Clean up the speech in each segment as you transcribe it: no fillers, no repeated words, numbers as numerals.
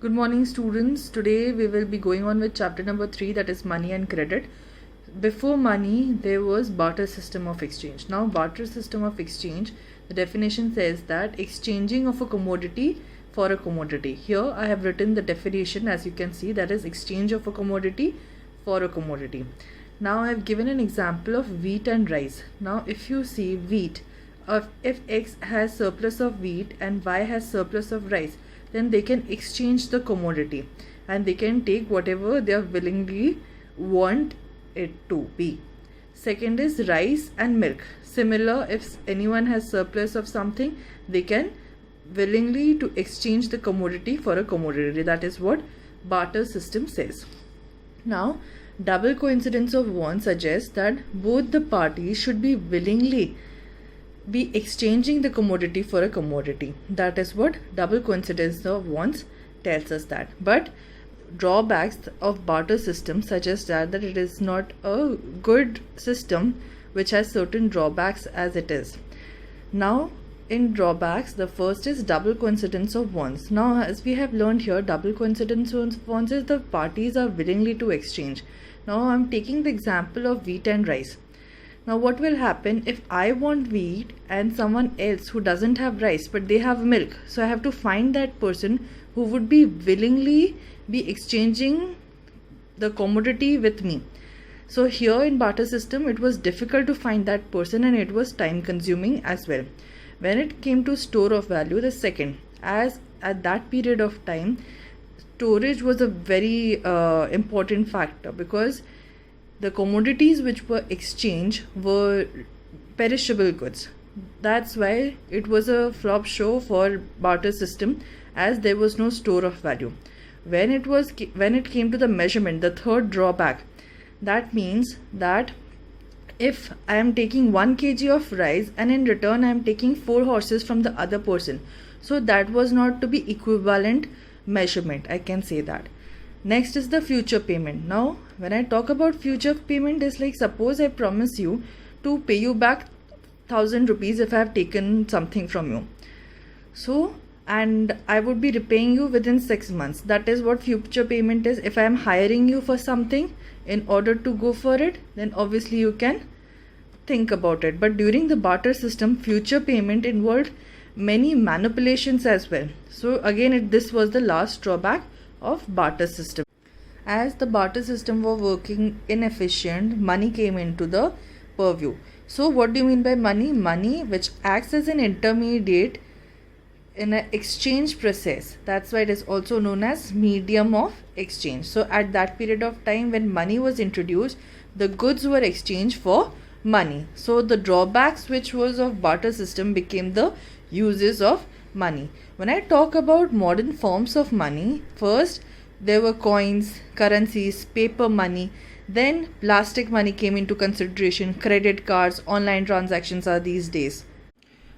Good morning, students. Today we will be going on with chapter number 3, that is money and credit. Before money, there was barter system of exchange. Now, barter system of exchange, the definition says that exchanging of a commodity for a commodity. Here I have written the definition, as you can see, that is exchange of a commodity for a commodity. Now I have given an example of wheat and rice. Now if you see wheat, if X has surplus of wheat and Y has surplus of rice, then they can exchange the commodity and they can take whatever they are willingly want it to be. Second is rice and milk. Similar, if anyone has surplus of something, they can willingly to exchange the commodity for a commodity. That is what barter system says. Now, double coincidence of wants suggests that both the parties should be willingly be exchanging the commodity for a commodity. That is what double coincidence of wants tells us that. But drawbacks of barter system suggest that it is not a good system which has certain drawbacks as it is. Now in drawbacks, the first is double coincidence of wants. Now as we have learned here, double coincidence of wants is the parties are willingly to exchange. Now I am taking the example of wheat and rice. Now what will happen if I want wheat and someone else who doesn't have rice but they have milk? So I have to find that person who would be willingly be exchanging the commodity with me. So here in barter system it was difficult to find that person and it was time consuming as well. When it came to store of value, the second, as at that period of time storage was a very important factor, because the commodities which were exchanged were perishable goods. That's why it was a flop show for barter system, as there was no store of value. When it came to the measurement, the third drawback, that means that if I am taking 1 kg of rice and in return I am taking 4 horses from the other person, so that was not to be equivalent measurement, I can say that. Next is the future payment. Now when I talk about future payment, is like, suppose I promise you to pay you back 1000 rupees if I have taken something from you. So, and I would be repaying you within 6 months. That is what future payment is. If I am hiring you for something, in order to go for it, then obviously you can think about it. But during the barter system, future payment involved many manipulations as well. So again, this was the last drawback of barter system. As the barter system was working inefficient, money came into the purview. So what do you mean by money? Money which acts as an intermediate in an exchange process. That's why it is also known as medium of exchange. So at that period of time when money was introduced, the goods were exchanged for money. So the drawbacks which was of barter system became the uses of money. When I talk about modern forms of money, first there were coins, currencies, paper money, then plastic money came into consideration, credit cards, online transactions are these days.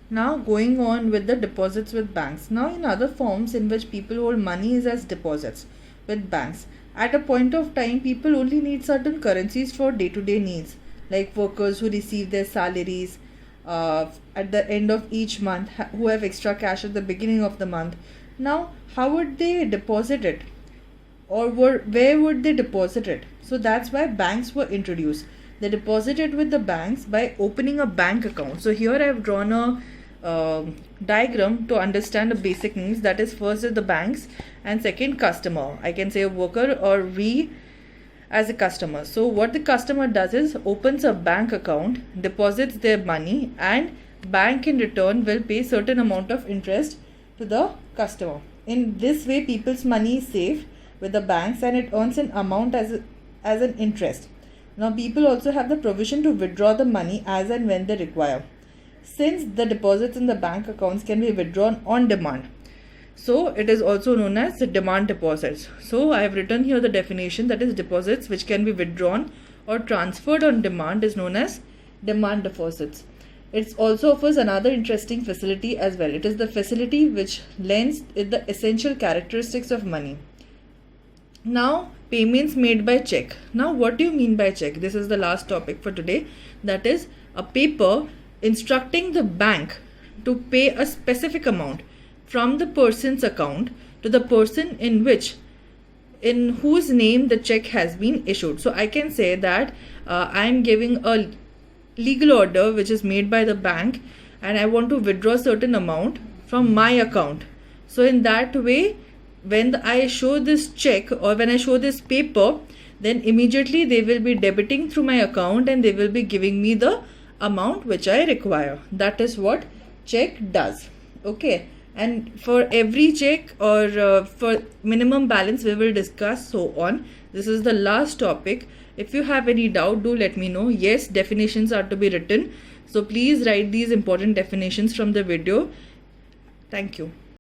Now going on with the deposits with banks. Now in other forms in which people hold money is as deposits with banks. At a point of time, people only need certain currencies for day-to-day needs, like workers who receive their salaries at the end of each month, who have extra cash at the beginning of the month. Now how would they deposit it, or where would they deposit it? So that's why banks were introduced. They deposited with the banks by opening a bank account. So here I have drawn a diagram to understand the basic needs. That is, first is the banks and second customer. I can say a worker or we as a customer. So what the customer does is opens a bank account, deposits their money, and bank in return will pay certain amount of interest to the customer. In this way, people's money is saved with the banks and it earns an amount as an interest. Now people also have the provision to withdraw the money as and when they require, since the deposits in the bank accounts can be withdrawn on demand. So it is also known as demand deposits. So I have written here the definition, that is, deposits which can be withdrawn or transferred on demand is known as demand deposits. It also offers another interesting facility as well. It is the facility which lends it the essential characteristics of money. Now payments made by check. Now what do you mean by check? This is the last topic for today. That is a paper instructing the bank to pay a specific amount from the person's account to the person in whose name the check has been issued. So I can say that I am giving a legal order which is made by the bank, and I want to withdraw certain amount from my account. So in that way, when I show this check or when I show this paper, then immediately they will be debiting through my account and they will be giving me the amount which I require. That is what check does. Okay, and for every check or for minimum balance we will discuss so on. This is the last topic. If you have any doubt, do let me know. Yes, definitions are to be written, so please write these important definitions from the video. Thank you.